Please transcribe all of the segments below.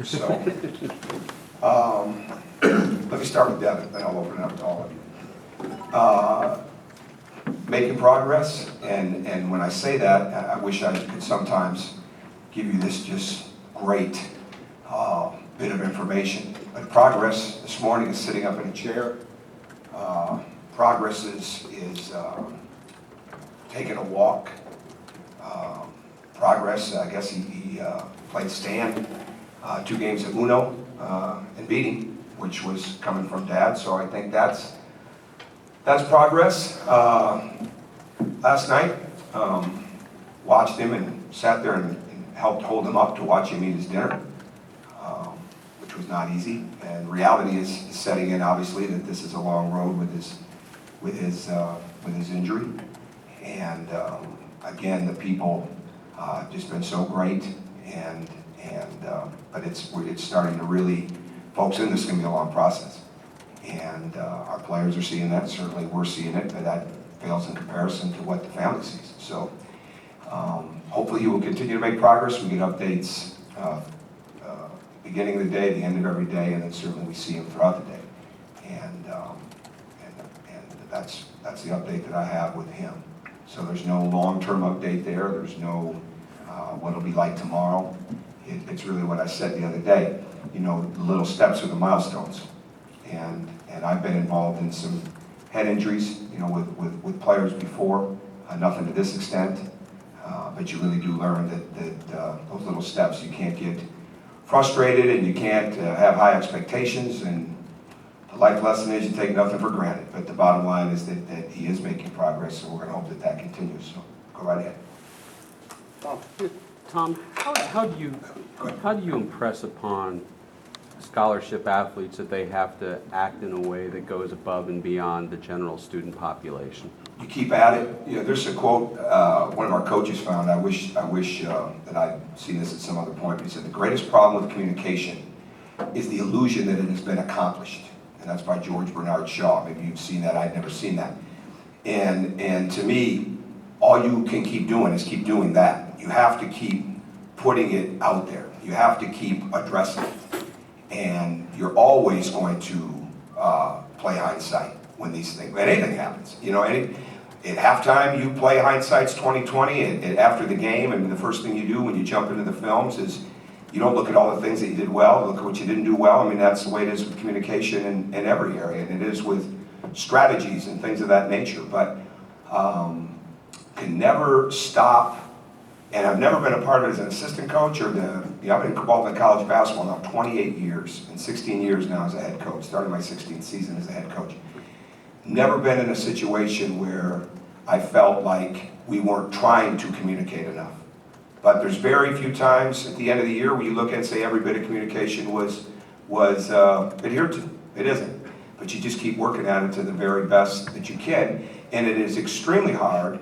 So, let me start with Devin, then I'll open it up to all of you. Making progress, and when I say that, I wish I could sometimes give you this just great bit of information. But progress this morning is sitting up in a chair. Progress is taking a walk. Progress, I guess he played Stan 2 games at Uno and beat him, which was coming from Dad. So I think that's progress. Last night, watched him and sat there and helped hold him up to watch him eat his dinner, which was not easy. And reality is setting in, obviously, that this is a long road with his injury. And again, the people just been so great, but it's starting to really, folks, and this is going to be a long process. And our players are seeing that. Certainly, we're seeing it, but that fails in comparison to what the family sees. So hopefully, he will continue to make progress. We get updates beginning of the day, the end of every day, and then certainly we see him throughout the day. And that's the update that I have with him. So there's no long-term update there. There's no what it'll be like tomorrow. It's really what I said the other day. You know, the little steps are the milestones. And I've been involved in some head injuries, you know, with players before. Nothing to this extent, but you really do learn that those little steps, you can't get frustrated and you can't have high expectations. And the life lesson is you take nothing for granted. But the bottom line is that he is making progress, so we're going to hope that continues. So go right ahead. Tom, how do you impress upon scholarship athletes that they have to act in a way that goes above and beyond the general student population? You keep at it. You know, there's a quote one of our coaches found. I wish that I'd seen this at some other point. But he said the greatest problem with communication is the illusion that it has been accomplished, and that's by George Bernard Shaw. Maybe you've seen that. I'd never seen that. And to me, all you can keep doing is keep doing that. You have to keep putting it out there. You have to keep addressing it. And you're always going to play hindsight when anything happens. You know, at halftime you play hindsight's 20/20, and after the game, and the first thing you do when you jump into the films is you don't look at all the things that you did well, look at what you didn't do well. I mean, that's the way it is with communication in every area, and it is with strategies and things of that nature. But can never stop. And I've never been a part of it as an assistant coach I've been involved in college basketball now 28 years and 16 years now as a head coach, started my 16th season as a head coach. Never been in a situation where I felt like we weren't trying to communicate enough. But there's very few times at the end of the year where you look and say every bit of communication was adhered to. It isn't. But you just keep working at it to the very best that you can. And it is extremely hard,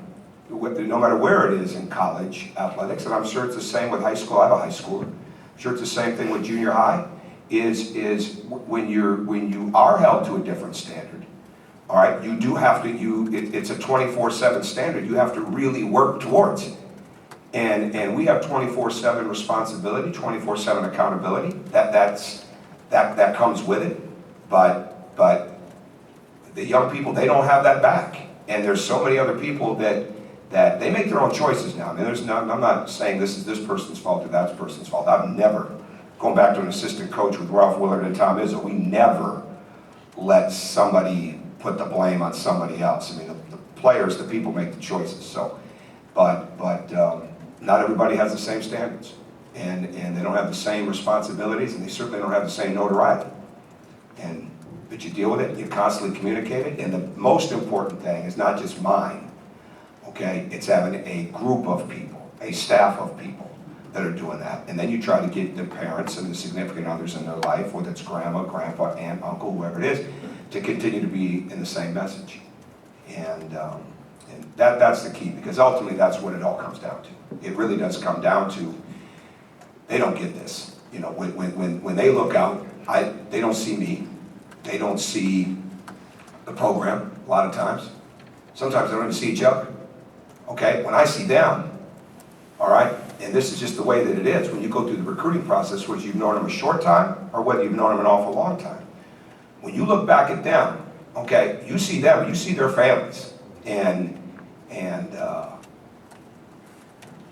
no matter where it is in college athletics, and I'm sure it's the same with high school. I have a high schooler. I'm sure it's the same thing with junior high. Is when you are held to a different standard. All right, you do have to. It's a 24/7 standard. You have to really work towards it. And we have 24/7 responsibility, 24/7 accountability. That comes with it. But the young people, they don't have that back. And there's so many other people that they make their own choices now. I mean, I'm not saying this is this person's fault or that person's fault. I've never, going back to an assistant coach with Ralph Willard and Tom Izzo, we never let somebody put the blame on somebody else. I mean, the players, the people make the choices. So, but not everybody has the same standards, and they don't have the same responsibilities, and they certainly don't have the same notoriety. But you deal with it, you constantly communicate it, and the most important thing is not just mine. Okay, it's having a group of people, a staff of people that are doing that. And then you try to get the parents and the significant others in their life, whether it's grandma, grandpa, aunt, uncle, whoever it is, to continue to be in the same message. And that's the key, because ultimately that's what it all comes down to. It really does come down to, they don't get this. You know, when they look out, they don't see me. They don't see the program a lot of times. Sometimes they don't even see each other. Okay, when I see them, all right, and this is just the way that it is, when you go through the recruiting process, whether you've known them a short time or whether you've known them an awful long time, when you look back at them, okay, you see them, you see their families, and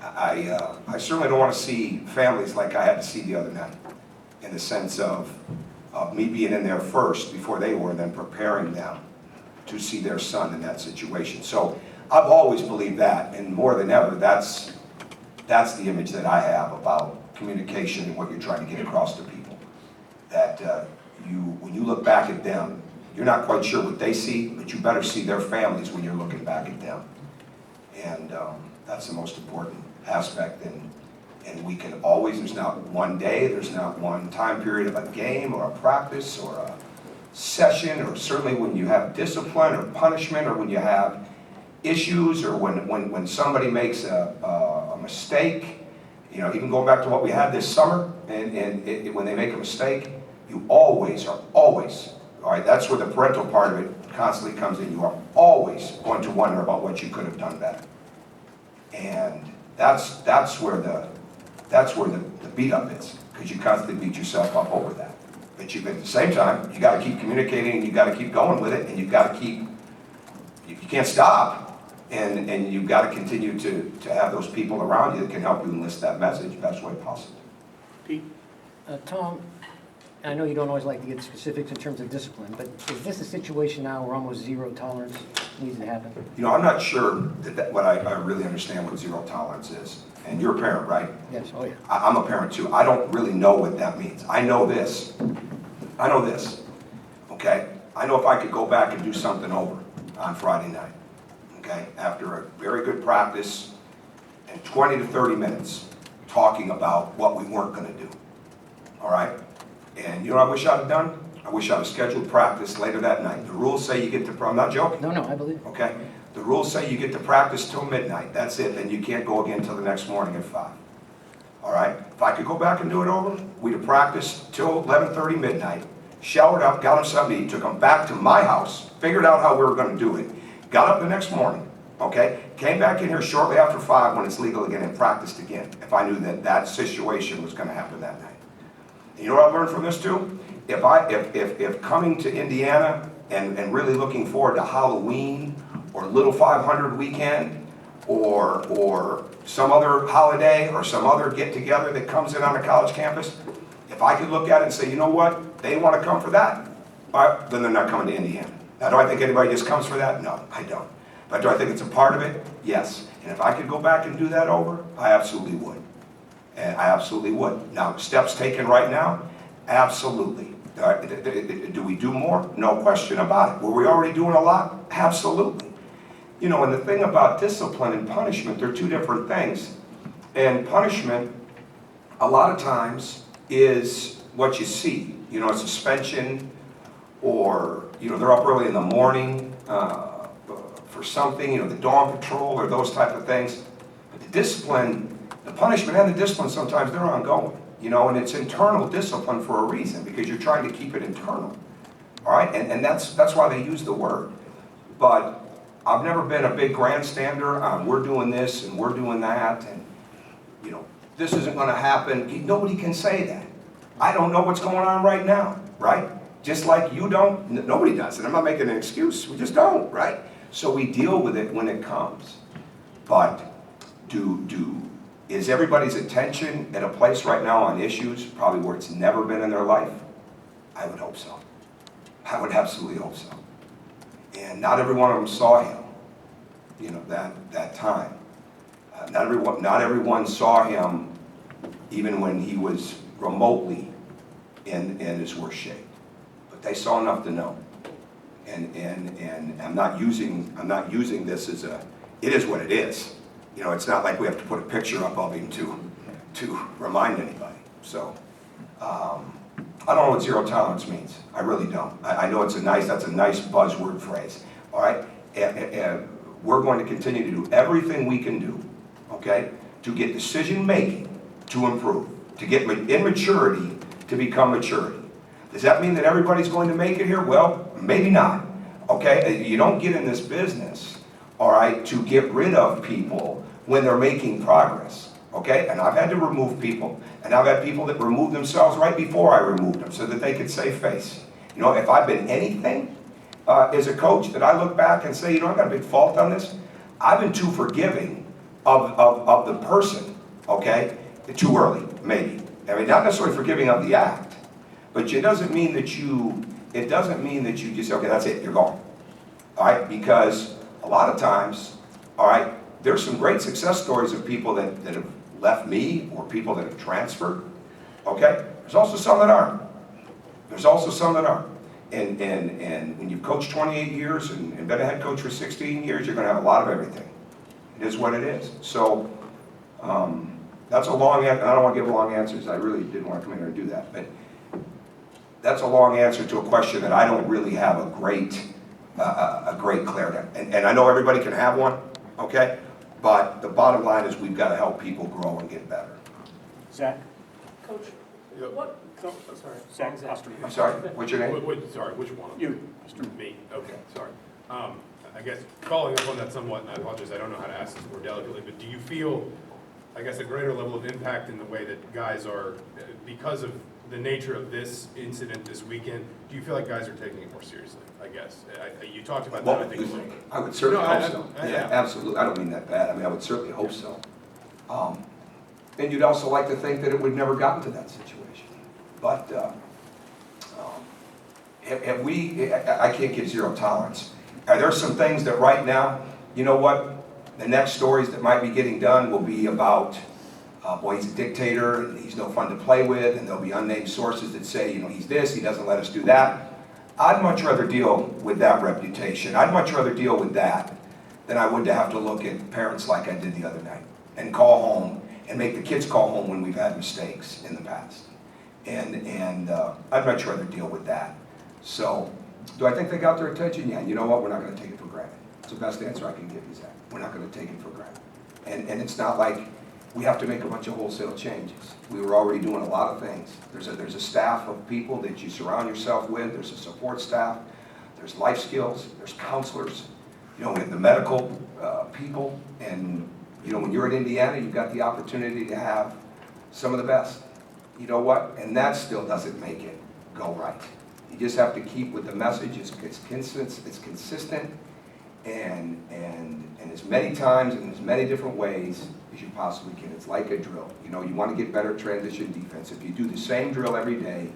I certainly don't want to see families like I had to see the other night, in the sense of me being in there first before they were, and then preparing them to see their son in that situation. So I've always believed that, and more than ever, that's the image that I have about communication and what you're trying to get across to people. That when you look back at them, you're not quite sure what they see, but you better see their families when you're looking back at them. And that's the most important aspect. And we can always, there's not one day, there's not one time period of a game or a practice or a session, or certainly when you have discipline or punishment, or when you have issues, or when somebody makes a mistake, you know, even going back to what we had this summer, and when they make a mistake, you always are always, all right, that's where the parental part of it constantly comes in. You are always going to wonder about what you could have done better. And that's where the beat up is, because you constantly beat yourself up over that. But at the same time, you got to keep communicating, and you got to keep going with it, and you've got to keep, you can't stop, and you've got to continue to have those people around you that can help you enlist that message best way possible. Pete? Tom, I know you don't always like to get specifics in terms of discipline, but is this a situation now where almost zero tolerance needs to happen? You know, I'm not sure that what I really understand what zero tolerance is. And you're a parent, right? Yes, oh yeah. I'm a parent too. I don't really know what that means. I know this, okay? I know if I could go back and do something over on Friday night, okay? After a very good practice and 20 to 30 minutes talking about what we weren't gonna do, all right? And you know what I wish I'd have done? I wish I'd have scheduled practice later that night. The rules say you get to, I'm not joking. No, I believe it. Okay? The rules say you get to practice till midnight. That's it. Then you can't go again till the next morning at 5. All right? If I could go back and do it over, we'd have practiced till 11:30 midnight, showered up, got them something to eat, took them back to my house, figured out how we were going to do it, got up the next morning, okay? Came back in here shortly after 5 when it's legal again and practiced again if I knew that that situation was going to happen that night. And you know what I learned from this too? If coming to Indiana and really looking forward to Halloween or Little 500 weekend or some other holiday or some other get-together that comes in on a college campus, if I could look at it and say, you know what, they want to come for that, all right, then they're not coming to Indiana. Now, do I think anybody just comes for that? No, I don't. But do I think it's a part of it? Yes. And if I could go back and do that over, I absolutely would. And I absolutely would. Now, steps taken right now? Absolutely. Do we do more? No question about it. Were we already doing a lot? Absolutely. You know, and the thing about discipline and punishment, they're two different things. And punishment, a lot of times, is what you see. You know, a suspension, or, you know, they're up early in the morning for something, you know, the dawn patrol or those type of things. But the discipline, the punishment and the discipline, sometimes they're ongoing. You know, and it's internal discipline for a reason, because you're trying to keep it internal. All right, and that's why they use the word. But I've never been a big grandstander on we're doing this and we're doing that, and you know, this isn't going to happen. Nobody can say that. I don't know what's going on right now, right? Just like you don't, nobody does. And I'm not making an excuse. We just don't, right? So we deal with it when it comes. But is everybody's attention at a place right now on issues probably where it's never been in their life? I would hope so. I would absolutely hope so. And not every one of them saw him, you know, that time. Not everyone saw him even when he was remotely in his worst shape. But they saw enough to know. And I'm not using this as it is what it is. You know, it's not like we have to put a picture up of him to remind anybody. So, I don't know what zero tolerance means. I really don't. I know that's a nice buzzword phrase. All right? We're going to continue to do everything we can do, okay, to get decision making to improve, to get immaturity to become maturity. Does that mean that everybody's going to make it here? Well, maybe not. Okay? You don't get in this business, all right, to get rid of people when they're making progress. okay? And I've had to remove people, and I've had people that remove themselves right before I removed them so that they could save face. You know, if I've been anything as a coach that I look back and say, you know, I've got a big fault on this, I've been too forgiving of the person, okay? Too early, maybe. I mean, not necessarily forgiving of the act, but it doesn't mean that you just say, okay, that's it, you're gone. All right, because a lot of times, all right, there's some great success stories of people that have left me or people that have transferred, okay? There's also some that aren't. There's also some that aren't. And when you've coached 28 years and been a head coach for 16 years, you're gonna have a lot of everything. It is what it is. So, that's a long answer, and I don't want to give long answers. I really didn't want to come in here and do that. But that's a long answer to a question that I don't really have a great clarity. And I know everybody can have one, okay? But the bottom line is we've got to help people grow and get better. Zach? Coach, Yep. what, oh, sorry. Zach Osterman. I'm sorry, what's your name? Sorry, which one? You. Me, okay, sorry. I guess following up on that somewhat, and I apologize, I don't know how to ask this more delicately, but do you feel, I guess, a greater level of impact in the way that guys are, because of the nature of this incident this weekend, do you feel like guys are taking it more seriously, I guess? You talked about that, I think, a little bit. I would certainly No, hope so. Yeah, absolutely. I don't mean that bad. I mean, I would certainly hope so. And you'd also like to think that it would never gotten to that situation. But I can't give zero tolerance. Are there some things that right now, you know what? The next stories that might be getting done will be about, boy, he's a dictator, and he's no fun to play with, and there'll be unnamed sources that say, you know, he's this, he doesn't let us do that. I'd much rather deal with that reputation. I'd much rather deal with that than I would to have to look at parents like I did the other night and call home and make the kids call home when we've had mistakes in the past. And I'd much rather deal with that. So, do I think they got their attention? Yeah, you know what? We're not going to take it for granted. It's the best answer I can give you, Zach. We're not going to take it for granted. And it's not like we have to make a bunch of wholesale changes. We were already doing a lot of things. There's a staff of people that you surround yourself with. There's a support staff. There's life skills. There's counselors. You know, we have the medical people. And, you know, when you're in Indiana, you've got the opportunity to have some of the best. You know what? And that still doesn't make it go right. You just have to keep with the message. It's consistent, and as many times and as many different ways as you possibly can. It's like a drill. You know, you want to get better at transition defense. If you do the same drill every day,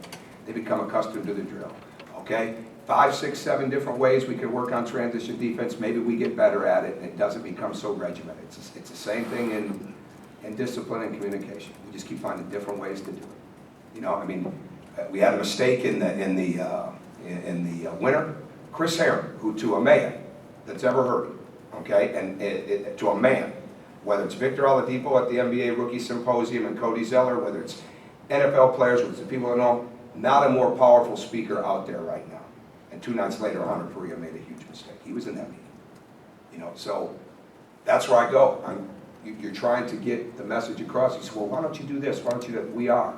they become accustomed to the drill. Okay? 5, 6, 7 different ways we can work on transition defense. Maybe we get better at it, and it doesn't become so regimented. It's the same thing in discipline and communication. We just keep finding different ways to do it. You know, I mean, we had a mistake in the winter. Chris Herron, who to a man that's ever heard, okay, and to a man, whether it's Victor Oladipo at the NBA Rookie Symposium and Cody Zeller, whether it's NFL players, whether it's the people that know, not a more powerful speaker out there right now. And 2 nights later, Hunter Perea made a huge mistake. He was in that meeting. You know, so that's where I go. You're trying to get the message across. You say, well, why don't you do this? Why don't you do that? We are.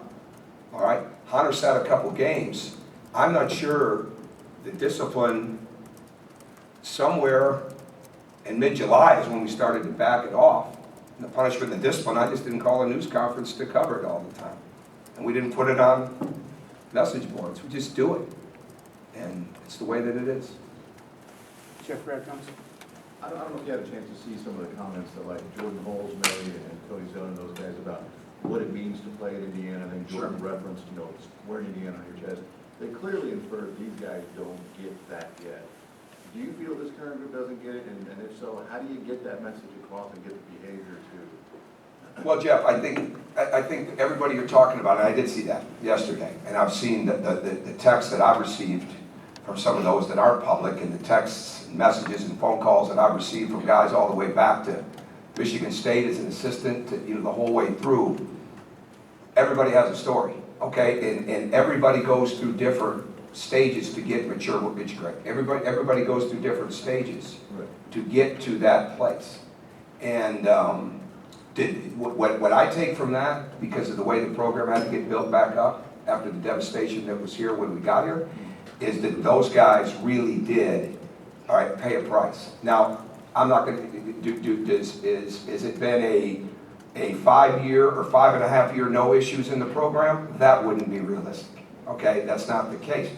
All right? Hunter sat a couple games. I'm not sure the discipline somewhere in mid-July is when we started to back it off. And the punishment and the discipline, I just didn't call a news conference to cover it all the time. And we didn't put it on message boards. We just do it. And it's the way that it is. Jeff Radcom. I don't know if you had a chance to see some of the comments that like Jordan Bowles made and Cody Zeller and those guys about what it means to play at Indiana. I think Jordan referenced, you know, wearing Indiana on your chest. They clearly inferred these guys don't get that yet. Do you feel this current group doesn't get it? And if so, how do you get that message across and get the behavior to? Well, Jeff, I think everybody you're talking about, and I did see that yesterday, and I've seen the texts that I've received from some of those that aren't public, and the texts and messages and phone calls that I've received from guys all the way back to Michigan State as an assistant, to, you know, the whole way through. Everybody has a story, okay? And everybody goes through different stages to get mature with pitch grade. Everybody goes through different stages to get to that place. And what I take from that, because of the way the program had to get built back up after the devastation that was here when we got here, is that those guys really did, all right, pay a price. Now, I'm not going to, has it been a 5-year or 5.5-year no issues in the program, that wouldn't be realistic, okay? That's not the case.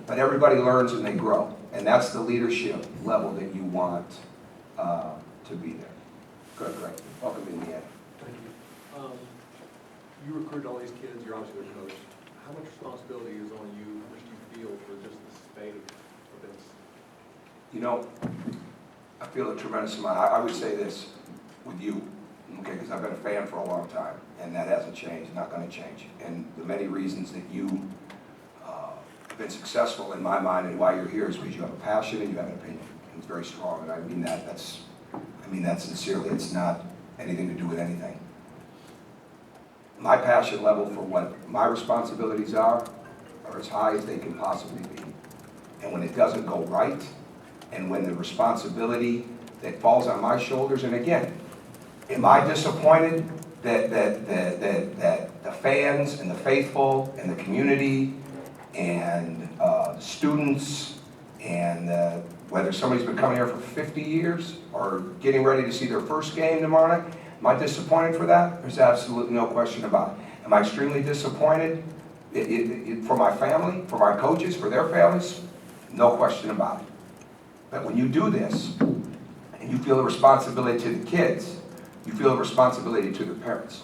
But everybody learns and they grow, and that's the leadership level that you want to be there. Good, great. Welcome, Indiana. Thank you. You recruit all these kids, you're obviously their coach. How much responsibility is on you? How much do you feel for just the spate of events? You know, I feel a tremendous amount. I would say this with you, okay, because I've been a fan for a long time, and that hasn't changed, not going to change. And the many reasons that you have been successful in my mind and why you're here is because you have a passion and you have an opinion. And it's very strong, and I mean that. I mean that sincerely. It's not anything to do with anything. My passion level for what my responsibilities are as high as they can possibly be. And when it doesn't go right, and when the responsibility that falls on my shoulders, and again, am I disappointed that the fans and the faithful and the community and the students and whether somebody's been coming here for 50 years or getting ready to see their first game tomorrow night, am I disappointed for that? There's absolutely no question about it. Am I extremely disappointed for my family, for my coaches, for their families? No question about it. But when you do this, and you feel a responsibility to the kids, you feel a responsibility to the parents.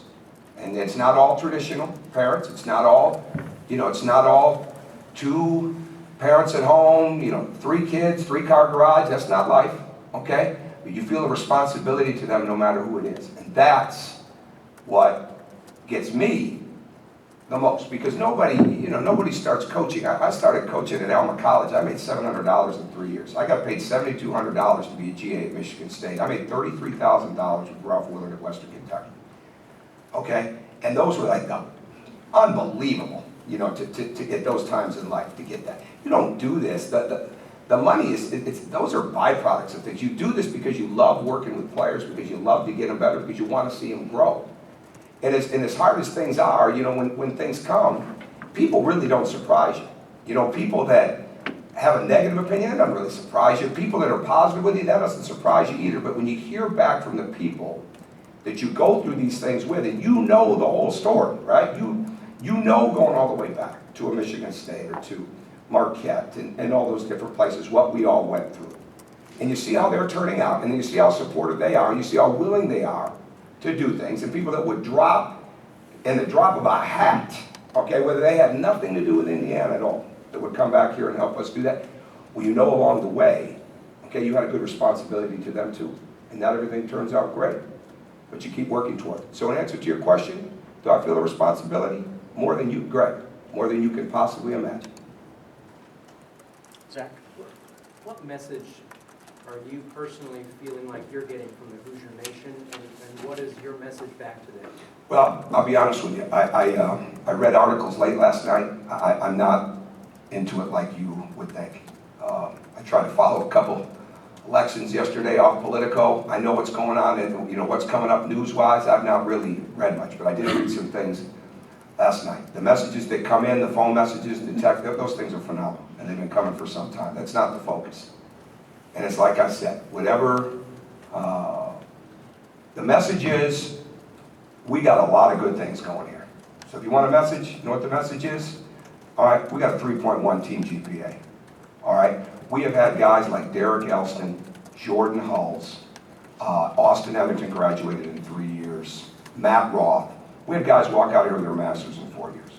And it's not all traditional parents, it's not all, it's not all 2 parents at home, 3 kids, 3-car garage, that's not life, okay? But you feel a responsibility to them no matter who it is. And that's what gets me the most, because nobody starts coaching. I started coaching at Alma College. I made $700 in 3 years. I got paid $7,200 to be a GA at Michigan State. I made $33,000 with Ralph Willard at Western Kentucky. Okay? And those were like unbelievable, to get those times in life, to get that. You don't do this. The money those are byproducts of things. You do this because you love working with players, because you love to get them better, because you want to see them grow. And as hard as things are, when things come, people really don't surprise you. People that have a negative opinion, that doesn't really surprise you. People that are positive with you, that doesn't surprise you either. But when you hear back from the people that you go through these things with, and you know the whole story, right? You know going all the way back to a Michigan State or to Marquette and all those different places, what we all went through. And you see how they're turning out, and then you see how supportive they are, and you see how willing they are to do things, and people that would drop in the drop of a hat, okay, whether they had nothing to do with Indiana at all, that would come back here and help us do that. Well, along the way, okay, you had a good responsibility to them too, and not everything turns out great, but you keep working toward it. So in answer to your question, do I feel a responsibility? More than you, Greg, more than you can possibly imagine. Zach? What message are you personally feeling like you're getting from the Hoosier Nation, and what is your message back to them? Well, I'll be honest with you. I read articles late last night. I'm not into it like you would think. I tried to follow a couple elections yesterday off Politico. I know what's going on and what's coming up news-wise. I've not really read much, but I did read some things last night. The messages that come in, the phone messages, the text, those things are phenomenal, and they've been coming for some time. That's not the focus. And it's like I said, whatever the message is, we got a lot of good things going here. So if you want a message, you know what the message is? All right, we got a 3.1 team GPA. All right, we have had guys like Derek Elston, Jordan Hulls, Austin Emerton graduated in 3 years, Matt Roth. We had guys walk out here with their masters in 4 years.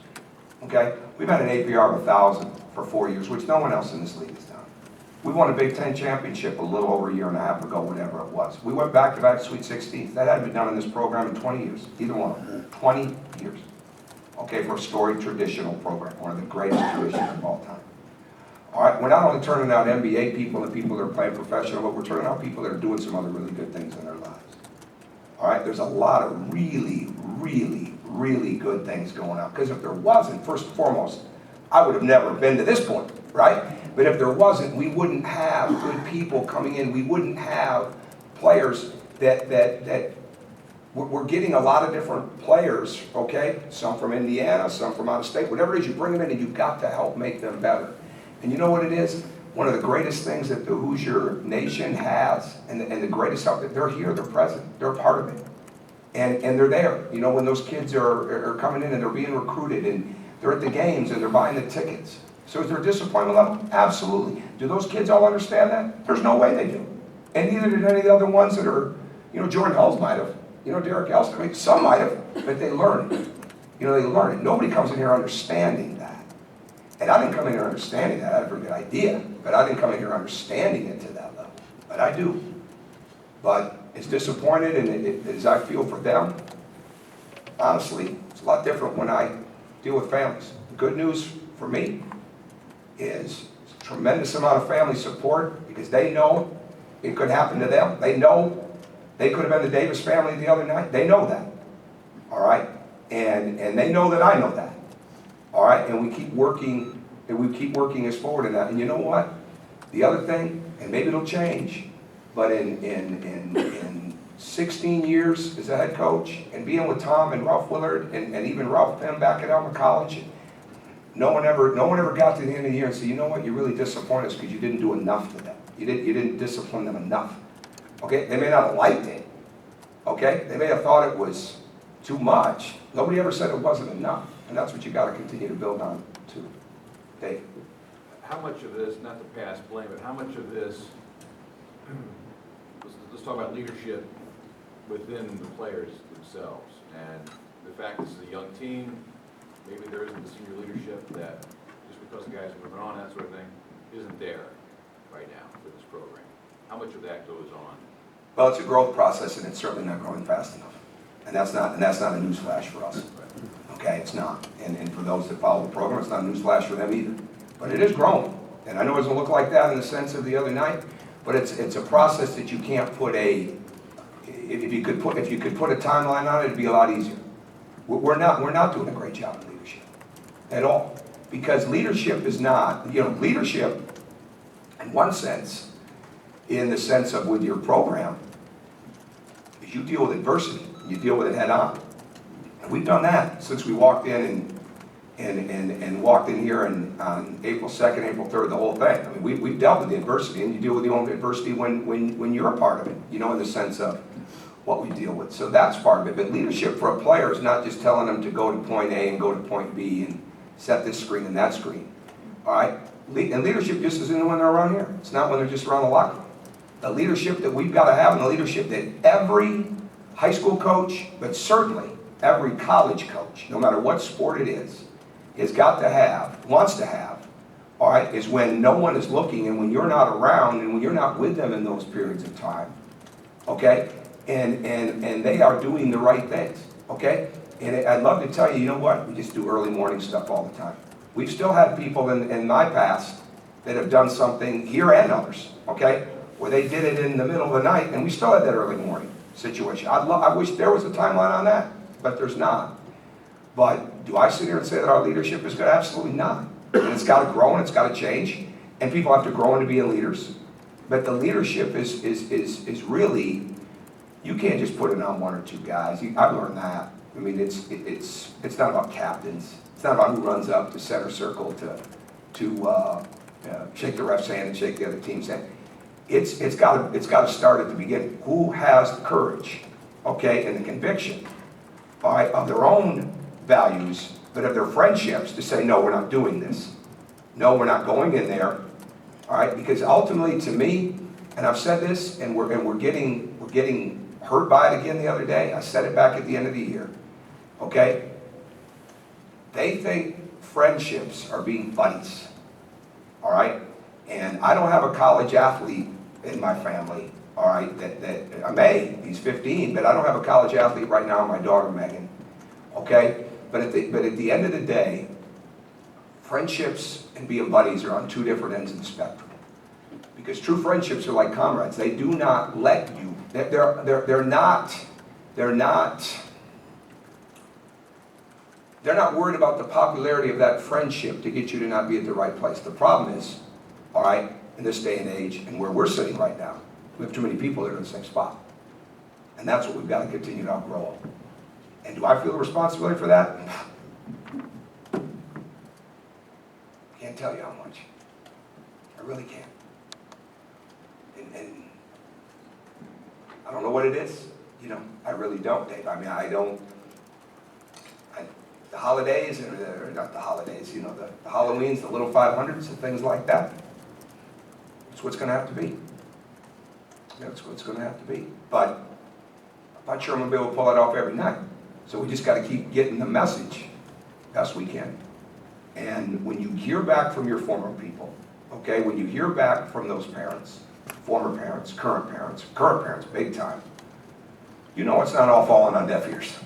Okay, we've had an APR of 1,000 for 4 years, which no one else in this league has done. We won a Big Ten championship a little over a year and a half ago, whatever it was. We went back-to-back Sweet 16s. That hadn't been done in this program in 20 years, either one of them. 20 years. Okay, for a storied traditional program, one of the greatest traditions of all time. All right, we're not only turning out NBA people and people that are playing professional, but we're turning out people that are doing some other really good things in their lives. All right, there's a lot of really, really, really good things going on. Because if there wasn't, first and foremost, I would have never been to this point, right? But if there wasn't, we wouldn't have good people coming in. We wouldn't have players that we're getting a lot of different players, okay? Some from Indiana, some from out of state. Whatever it is, you bring them in and you've got to help make them better. And you know what it is? One of the greatest things that the Hoosier Nation has, and the greatest help, they're here, they're present, they're a part of it. And they're there, you know, when those kids are coming in and they're being recruited and they're at the games and they're buying the tickets. So is there a disappointment level? Absolutely. Do those kids all understand that? There's no way they do. And neither did any of the other ones that are, you know, Jordan Hulls might have, you know, Derek Elston, I mean, some might have, but they learn it. You know, they learn it. Nobody comes in here understanding that. And I didn't come in here understanding that. I had a pretty good idea, but I didn't come in here understanding it to that level. But I do. But as disappointed and as I feel for them, honestly, it's a lot different when I deal with families. The good news for me is a tremendous amount of family support because they know it could happen to them. They know they could have been the Davis family the other night. They know that, all right? And they know that I know that, all right? And we keep working, us forward in that. And you know what? The other thing, and maybe it'll change, but in 16 years as a head coach and being with Tom and Ralph Willard and even Ralph Penn back at Elmer College, no one ever got to the end of the year and said, you know what, you really disappointed us because you didn't do enough to them. You didn't discipline them enough. Okay, they may not have liked it. Okay, they may have thought it was too much. Nobody ever said it wasn't enough, and that's what you got to continue to build on too. Dave. How much of this, not to pass blame, but how much of this, let's talk about leadership within the players themselves, and the fact this is a young team, maybe there isn't the senior leadership that, just because the guys are moving on, that sort of thing, isn't there right now for this program. How much of that goes on? Well, it's a growth process, and it's certainly not growing fast enough. And that's not a news flash for us. Okay, it's not. And for those that follow the program, it's not a news flash for them either. But it is growing. And I know it doesn't look like that in the sense of the other night, but it's a process that you can't put if you could put a timeline on it, it'd be a lot easier. We're not doing a great job in leadership at all. Because leadership is not, you know, leadership in one sense, in the sense of with your program, is you deal with adversity. You deal with it head on. And we've done that since we walked in and walked in here on April 2nd, April 3rd, the whole thing. I mean, we've dealt with the adversity, and you deal with the only adversity when you're a part of it, you know, in the sense of what we deal with. So that's part of it. But leadership for a player is not just telling them to go to point A and go to point B and set this screen and that screen. All right? And leadership just isn't when they're around here. It's not when they're just around the locker room. The leadership that we've got to have and the leadership that every high school coach, but certainly every college coach, no matter what sport it is, has got to have, wants to have, all right, is when no one is looking and when you're not around and when you're not with them in those periods of time, okay? And they are doing the right things, okay? And I'd love to tell you, you know what, we just do early morning stuff all the time. We've still had people in my past that have done something here and others, okay, where they did it in the middle of the night and we still had that early morning situation. I wish there was a timeline on that, but there's not. But do I sit here and say that our leadership is good? Absolutely not. And it's got to grow and it's got to change, and people have to grow into being leaders. But the leadership is really, you can't just put it on one or two guys. I've learned that. I mean, it's not about captains. It's not about who runs up to center circle to shake the ref's hand and shake the other team's hand. It's got to start at the beginning. Who has the courage, okay, and the conviction, all right, of their own values, but of their friendships to say, no, we're not doing this. No, we're not going in there, all right, because ultimately, to me, and I've said this, and we're getting hurt by it again the other day. I said it back at the end of the year, okay. They think friendships are being buddies, all right, and I don't have a college athlete in my family, all right, that I may, he's 15, but I don't have a college athlete right now, my daughter Megan, okay? But at the end of the day, friendships and being buddies are on two different ends of the spectrum. Because true friendships are like comrades. They do not let you, they're not worried about the popularity of that friendship to get you to not be at the right place. The problem is, all right, in this day and age, and where we're sitting right now, we have too many people that are in the same spot. And that's what we've got to continue to outgrow. And do I feel the responsibility for that? Can't tell you how much. I really can't. And I don't know what it is. You know, I really don't, Dave. I mean, the holidays, or not the holidays, you know, the Halloweens, the little 500s and things like that. It's what's gonna have to be. That's what's gonna have to be. But I'm not sure I'm gonna be able to pull it off every night. So we just gotta keep getting the message best we can. And when you hear back from your former people, okay, when you hear back from those parents, former parents, current parents, big time, you know it's not all falling on deaf ears.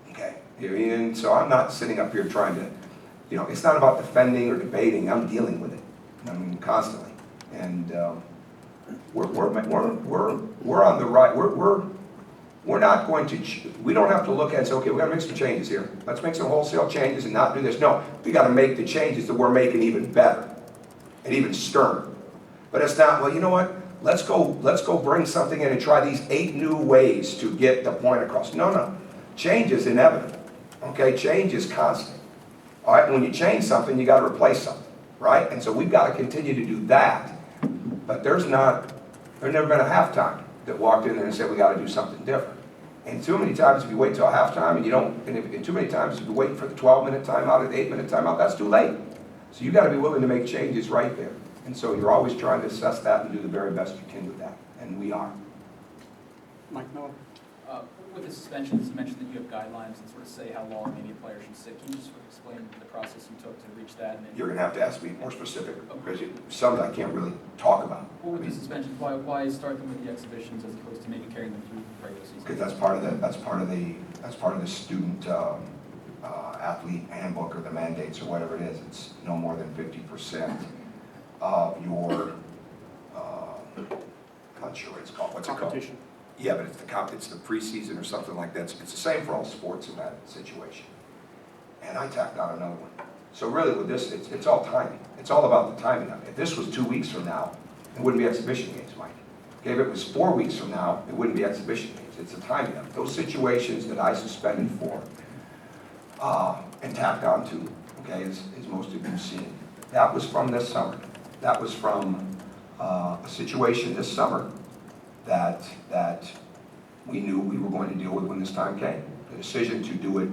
Okay? And so I'm not sitting up here trying to, you know, it's not about defending or debating, I'm dealing with it. I mean, constantly. And we're on the right, we're not going to, we don't have to look at and say, okay, we gotta make some changes here. Let's make some wholesale changes and not do this. No, we gotta make the changes that we're making even better and even sterner. But it's not, well, you know what? Let's go bring something in and try these 8 new ways to get the point across. No. Change is inevitable. Okay, change is constant. All right, and when you change something, you gotta replace something, right? And so we've gotta continue to do that. But there's never been a halftime that walked in there and said, we gotta do something different. And too many times if you wait till halftime and you don't, and too many times if you wait for the 12-minute timeout or the 8-minute timeout, that's too late. So you gotta be willing to make changes right there. And so you're always trying to assess that and do the very best you can with that. And we are. Mike Miller. With the suspensions, you mentioned that you have guidelines and sort of say how long maybe a player should sit. Can you just sort of explain the process you took to reach that? And then, You're gonna have to ask me more specific, because some that I can't really talk about. well, with the suspensions, why start them with the exhibitions as opposed to maybe carrying them through the regular season? Because that's part of the student athlete handbook or the mandates or whatever it is. It's no more than 50% of your, I'm not sure what it's called. What's it called? Competition. Yeah, but it's the preseason or something like that. It's the same for all sports in that situation. And I tacked on another one. So really with this, it's all timing. It's all about the timing of it. If this was 2 weeks from now, it wouldn't be exhibition games, Mike. Okay, if it was 4 weeks from now, it wouldn't be exhibition games. It's the timing of it. Those situations that I suspended for and tacked on to, okay, as most of you have seen, that was from this summer. That was from a situation this summer that we knew we were going to deal with when this time came. The decision to do it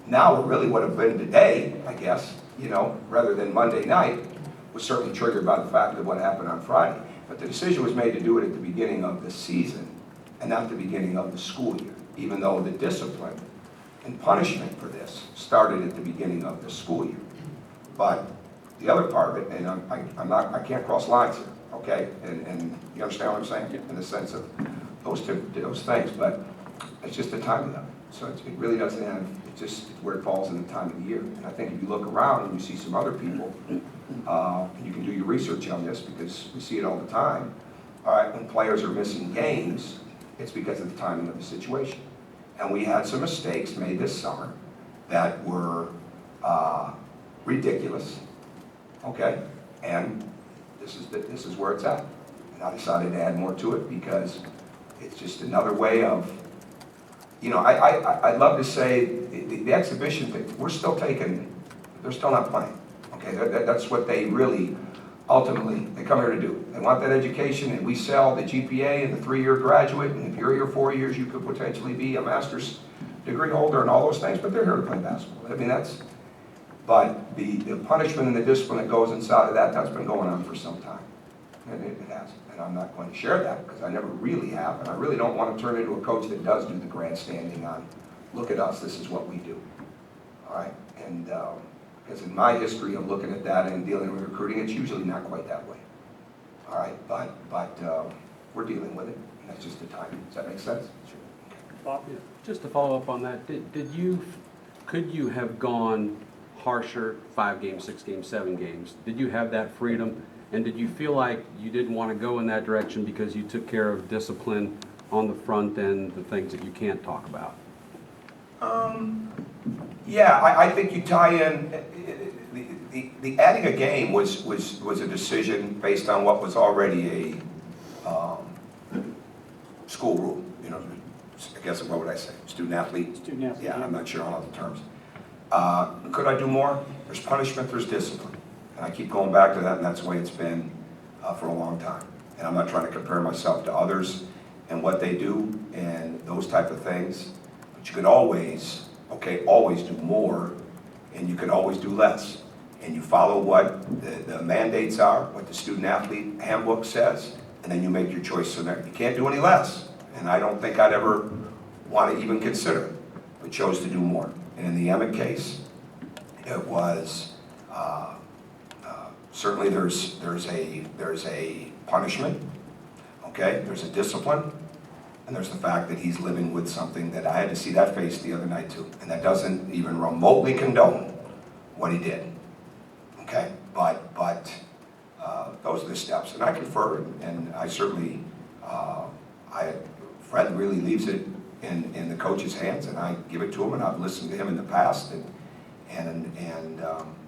now, really would have been today, I guess, you know, rather than Monday night, was certainly triggered by the fact of what happened on Friday. But the decision was made to do it at the beginning of the season and not the beginning of the school year, even though the discipline and punishment for this started at the beginning of the school year. But the other part of it, and I can't cross lines here, okay? And you understand what I'm saying? In the sense of those things, but it's just the timing of it. So it really doesn't have, it's just where it falls in the time of the year. And I think if you look around and you see some other people, and you can do your research on this because we see it all the time. All right, when players are missing games, it's because of the timing of the situation. And we had some mistakes made this summer that were ridiculous, okay? And this is where it's at. And I decided to add more to it because it's just another way of, you know, I'd love to say the exhibition thing, we're still taking, they're still not playing, okay? That's what they really, ultimately, they come here to do. They want that education, and we sell the GPA and the 3-year graduate, and if you're here 4 years, you could potentially be a master's degree holder and all those things, but they're here to play basketball. I mean, but the punishment and the discipline that goes inside of that, that's been going on for some time. And it has. And I'm not going to share that because I never really have. And I really don't want to turn into a coach that does do the grandstanding on, look at us, this is what we do. All right? And because in my history of looking at that and dealing with recruiting, it's usually not quite that way. All right? But we're dealing with it. And that's just the timing. Does that make sense? Sure. Bob? Yeah, just to follow up on that, could you have gone harsher, 5 games, 6 games, 7 games? Did you have that freedom? And did you feel like you didn't want to go in that direction because you took care of discipline on the front end, the things that you can't talk about? Yeah, I think you tie in, the adding a game was a decision based on what was already a school rule, you know, I guess, what would I say, student athlete? Student athlete. Yeah, I'm not sure on all the terms. Could I do more? There's punishment, there's discipline. And I keep going back to that, and that's the way it's been for a long time. And I'm not trying to compare myself to others. and what they do and those type of things. But you can always, always do more, and you can always do less. And you follow what the mandates are, what the student athlete handbook says, and then you make your choice. So that you can't do any less. And I don't think I'd ever want to even consider, but chose to do more. And in the Emmitt case, it was certainly there's a punishment, there's a discipline, and there's the fact that he's living with something that I had to see that face the other night too, and that doesn't even remotely condone what he did. But those are the steps, and I confer, and I certainly, Fred really leaves it in the coach's hands, and I give it to him, and I've listened to him in the past, and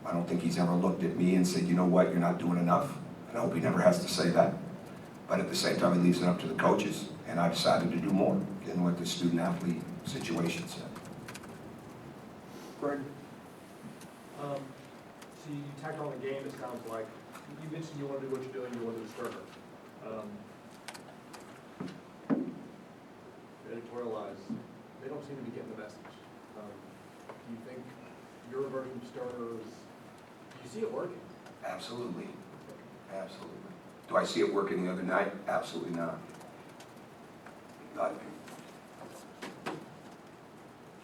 I don't think he's ever looked at me and said, you know what, you're not doing enough, and I hope he never has to say that. But at the same time, he leaves it up to the coaches, and I decided to do more than what the student-athlete situation said. Greg, so you tacked on a game, it sounds like. You mentioned you want to do what you're doing, you want to do Sterner. Editorialize, they don't seem to be getting the message. Do you think your version of Sterner is, do you see it working? Absolutely. Absolutely. Do I see it working the other night? Absolutely not. But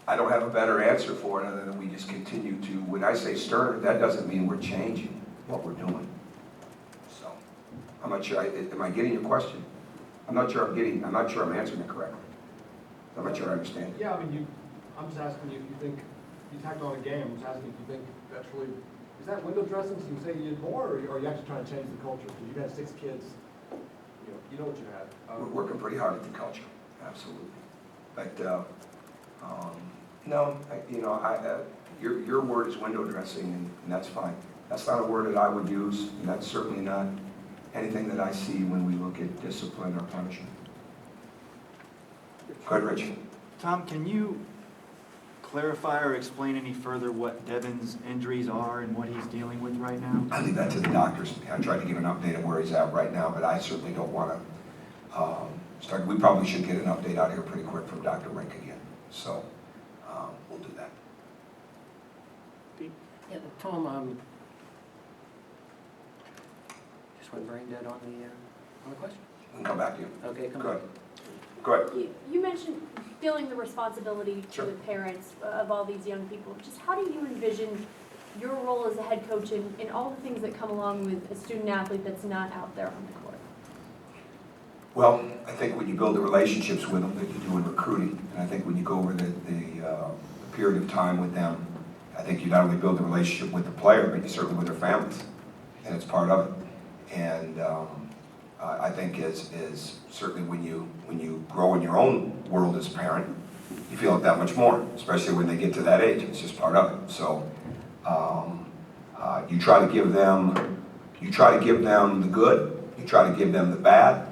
I don't have a better answer for it other than we just continue to, when I say Sterner, that doesn't mean we're changing what we're doing. So, I'm not sure, am I getting your question? I'm not sure I'm answering it correctly. I'm not sure I understand it. Yeah, I mean, I'm just asking you if you think, you tacked on a game, I'm just asking if you think that's really, is that window dressing so you say you did more, or are you actually trying to change the culture? Because you had 6 kids, you know what you had. We're working pretty hard at the culture, absolutely. But, no, your word is window dressing, and that's fine. That's not a word that I would use, and that's certainly not anything that I see when we look at discipline or punishment. Go ahead, Rich. Tom, can you clarify or explain any further what Devin's injuries are and what he's dealing with right now? I leave that to the doctors. I tried to give an update of where he's at right now, but I certainly don't want to start. We probably should get an update out here pretty quick from Dr. Rink again. So we'll do that. Yeah, Tom, just went brain dead on the question. We can come back to you. Okay, come Go on. ahead. Go ahead. You mentioned feeling the responsibility Sure. to the parents of all these young people. Just how do you envision your role as a head coach and all the things that come along with a student athlete that's not out there on the court? Well, I think when you build the relationships with them that you do in recruiting, and I think when you go over the period of time with them, I think you not only build the relationship with the player, but you certainly with their families, and it's part of it. And I think is certainly when you grow in your own world as a parent, you feel it that much more, especially when they get to that age. It's just part of it. So you try to give them the good, you try to give them the bad,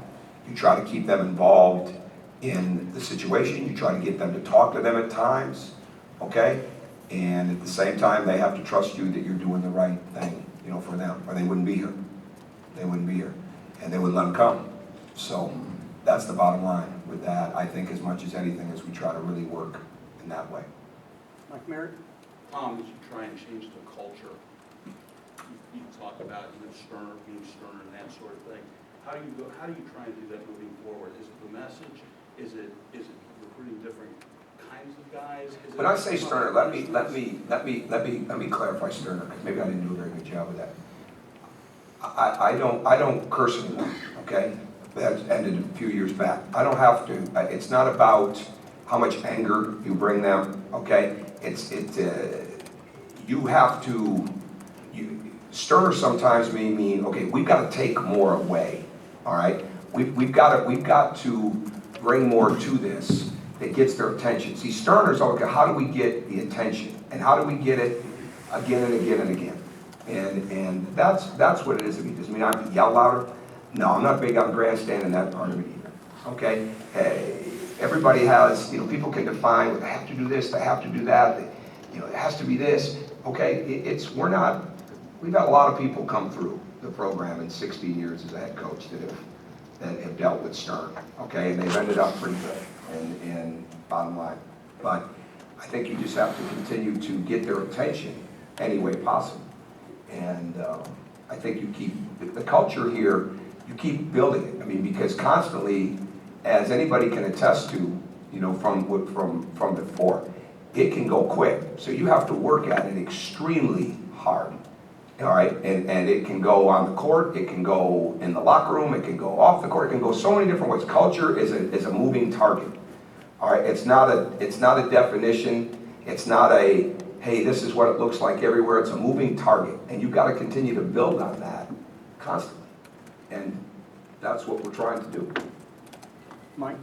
you try to keep them involved in the situation, you try to get them to talk to them at times, okay? And at the same time, they have to trust you that you're doing the right thing, for them, or they wouldn't be here. They wouldn't be here, and they wouldn't let them come. So that's the bottom line with that. I think as much as anything as we try to really work in that way. Mike Merritt? Tom, as you try and change the culture, you talk about Sterner being Sterner and that sort of thing. How do you try and do that moving forward? Is it the message? Is it recruiting different kinds of guys? When I say Sterner, let me clarify Sterner, because maybe I didn't do a very good job of that. I don't curse anymore, okay? That ended a few years back. I don't have to. It's not about how much anger you bring them, okay? You have to. Sterner sometimes may mean, okay, we've got to take more away, all right? We've got to bring more to this that gets their attention. See, Sterner's okay. How do we get the attention, and how do we get it again and again and again? And that's what it is to me. Does it mean I have to yell louder? No, I'm not big on grandstanding that part of it either. Okay? Everybody has, people can define, they have to do this, they have to do that, it has to be this. Okay? We've had a lot of people come through the program in 16 years as a head coach that that have dealt with Stern, okay? And they've ended up pretty good in bottom line. But I think you just have to continue to get their attention any way possible. And I think you keep, the culture here, you keep building it. I mean, because constantly, as anybody can attest to, you know, from before, it can go quick. So you have to work at it extremely hard. All right, and it can go on the court, it can go in the locker room, it can go off the court, it can go so many different ways. Culture is a moving target. All right, it's not a definition, it's not a, hey, this is what it looks like everywhere. It's a moving target, and you've got to continue to build on that constantly. And that's what we're trying to do. Mike?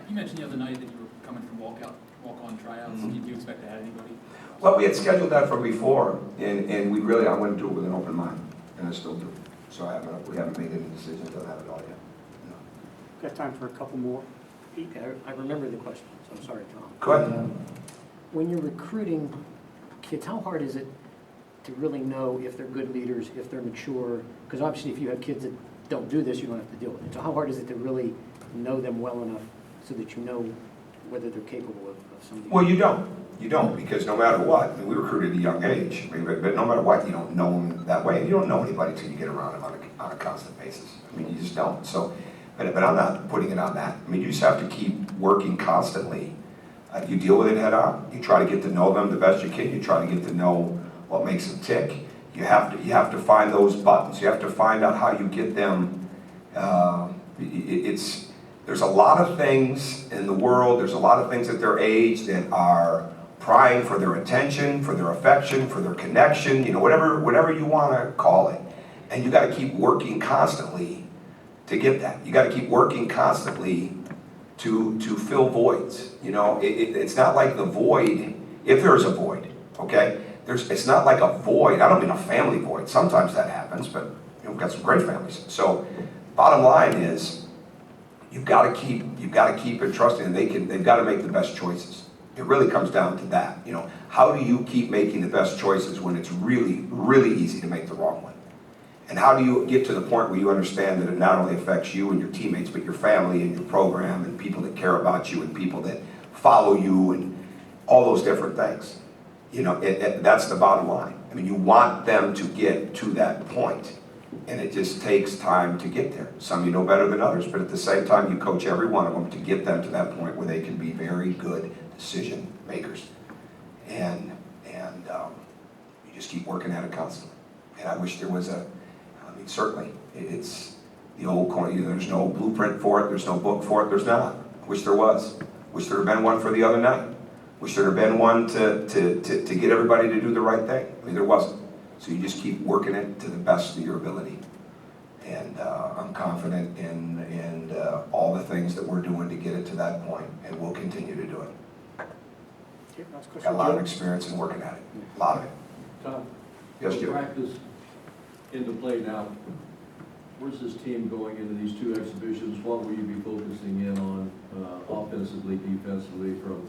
You mentioned the other night that you were coming from walk-on tryouts. Mhm. Do you expect to add anybody? Well, we had scheduled that from before, and I went to do it with an open mind, and I still do. So we haven't made any decisions on that at all yet. No. Got time for a couple more. Pete? Okay, I remember the question, so I'm sorry, Tom. Go ahead. When you're recruiting kids, how hard is it to really know if they're good leaders, if they're mature? Because obviously if you have kids that don't do this, you don't have to deal with it. So how hard is it to really know them well enough so that you know whether they're capable of something? Well, you don't. You don't, because no matter what, I mean, we recruited at a young age, I mean, but no matter what, you don't know them that way. You don't know anybody until you get around them on a constant basis. I mean, you just don't. So, but I'm not putting it on that. I mean, you just have to keep working constantly. You deal with it head on. You try to get to know them the best you can. You try to get to know what makes them tick. You have to find those buttons. You have to find out how you get them. There's a lot of things in the world. There's a lot of things at their age that are prying for their attention, for their affection, for their connection, you know, whatever you want to call it. And you got to keep working constantly to get that. You got to keep working constantly to fill voids. You know, it's not like the void, if there's a void, okay? It's not like a void. I don't mean a family void. Sometimes that happens, but you know, we've got some great families. So bottom line is, you've got to keep it trusting, and they've got to make the best choices. It really comes down to that. You know, how do you keep making the best choices when it's really, really easy to make the wrong one? And how do you get to the point where you understand that it not only affects you and your teammates, but your family and your program and people that care about you and people that follow you and all those different things? You know, that's the bottom line. I mean, you want them to get to that point, and it just takes time to get there. Some you know better than others, but at the same time, you coach every one of them to get them to that point where they can be very good decision makers. And you just keep working at it constantly. And I wish there was certainly, it's the old coin, you know, there's no blueprint for it, there's no book for it, there's not. I wish there was. Wish there had been one for the other night. Wish there had been one to get everybody to do the right thing. I mean, there wasn't. So you just keep working it to the best of your ability. And I'm confident in all the things that we're doing to get it to that point, and we'll continue to do it. Okay, last question. Got a lot of experience in working at it, a lot of it. Tom, Yes, with Jim. practice into play now, where's this team going into these two exhibitions? What will you be focusing in on offensively, defensively, from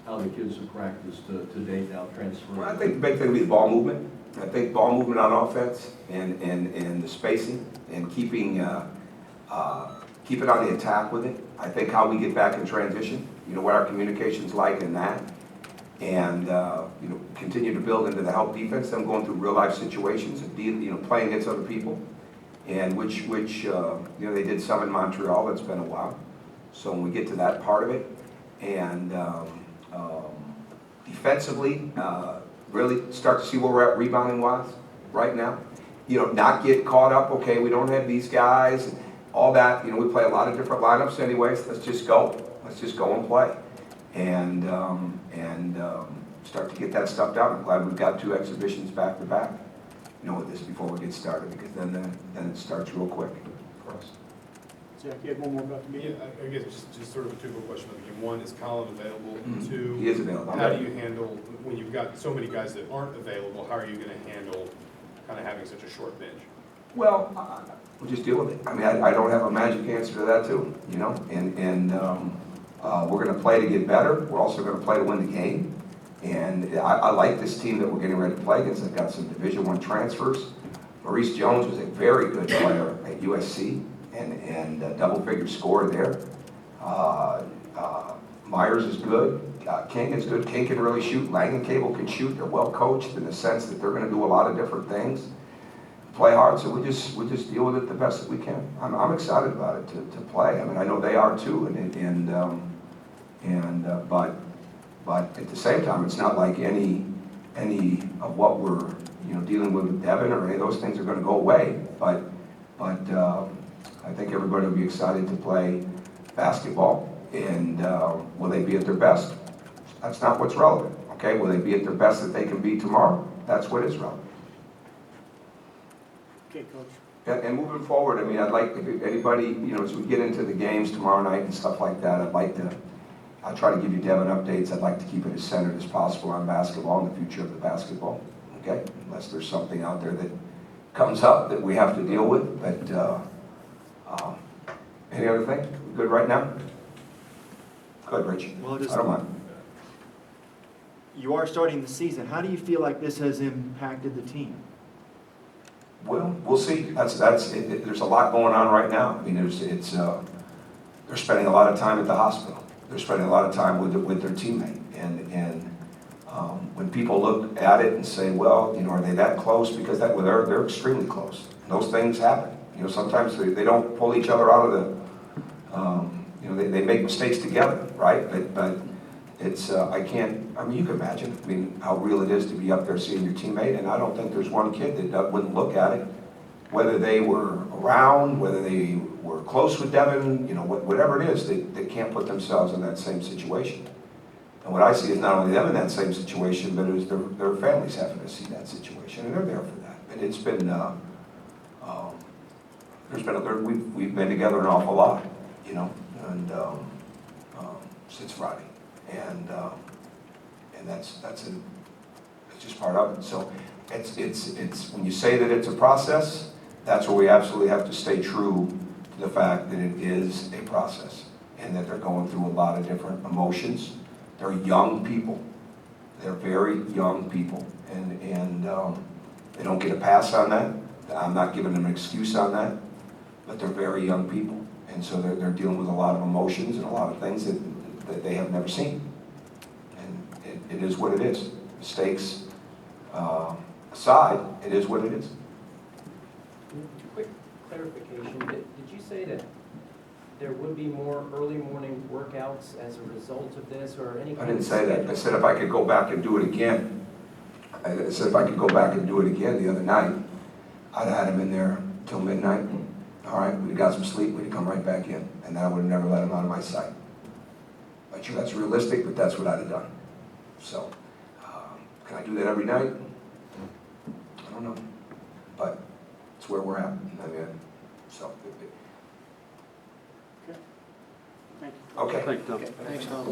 how the kids have practiced to date now transferring? Well, I think the big thing will be the ball movement. I think ball movement on offense and the spacing and keeping it on the attack with it. I think how we get back in transition, you know, what our communication's like in that. And, you know, continue to build into the help defense, them going through real life situations and playing against other people. And which you know, they did some in Montreal, that's been a while. So when we get to that part of it, and defensively, really start to see where we're at rebounding wise right now. You know, not get caught up, okay, we don't have these guys, and all that. You know, we play a lot of different lineups anyways. Let's just go. Let's just go and play. And start to get that stuff down. I'm glad we've got 2 exhibitions back to back, you know, with this before we get started, because then it starts real quick for us. Jack, you had one more about the Yeah, game? I guess just sort of a two-part question about the game. One, is Colin available? Mhm. Two, He is available. how do you handle, when you've got so many guys that aren't available, how are you gonna handle kind of having such a short bench? Well, we'll just deal with it. I mean, I don't have a magic answer to that too, you know, and we're going to play to get better. We're also going to play to win the game. And I like this team that we're getting ready to play against. They've got some Division I transfers. Maurice Jones was a very good player at USC. and double-figure score there. Myers is good. King is good. King can really shoot. Lang and Cable can shoot. They're well coached in the sense that they're going to do a lot of different things. Play hard, so we just deal with it the best that we can. I'm excited about it to play. I mean, I know they are too, but at the same time, it's not like any of what we're dealing with Devin or any of those things are going to go away. But I think everybody will be excited to play basketball. And will they be at their best? That's not what's relevant. Okay, will they be at their best that they can be tomorrow? That's what is relevant. Okay, Coach. And moving forward, I mean, I'd like, if anybody, as we get into the games tomorrow night and stuff like that, I'll try to give you Devin updates. I'd like to keep it as centered as possible on basketball and the future of the basketball, okay? Unless there's something out there that comes up that we have to deal with, but any other thing? Good right now? Good, Rich. Well, I don't mind. You are starting the season. How do you feel like this has impacted the team? Well, we'll see. There's a lot going on right now. I mean, they're spending a lot of time at the hospital. They're spending a lot of time with their teammate. And when people look at it and say, well, are they that close? Because they're extremely close. Those things happen. Sometimes they don't pull each other out of the, they make mistakes together, right? But it's, I mean, you can imagine, how real it is to be up there seeing your teammate, and I don't think there's one kid that wouldn't look at it, whether they were around, whether they were close with Devin, whatever it is, they can't put themselves in that same situation. And what I see is not only them in that same situation, but it was their families having to see that situation, and they're there for that. And it's been, we've been together an awful lot, and since Friday. And that's just part of it. So it's when you say that it's a process, that's where we absolutely have to stay true to the fact that it is a process and that they're going through a lot of different emotions. They're young people. They're very young people, and they don't get a pass on that. I'm not giving them an excuse on that, but they're very young people, and so they're dealing with a lot of emotions and a lot of things that they have never seen. And it is what it is. Mistakes aside, it is what it is. Quick clarification, did you say that there would be more early morning workouts as a result of this, or any kind of I didn't say that. I said if I could go back and do it again. I said if I could go back and do it again the other night, I'd have had him in there till midnight. All right, we'd have got some sleep, we'd have come right back in, and then I would have never let him out of my sight. Not sure that's realistic, but that's what I'd have done. So, can I do that every night? I don't know, but it's where we're at. I mean, so. Thank you. Okay. Thank you, Tom. Okay, thanks, Tom.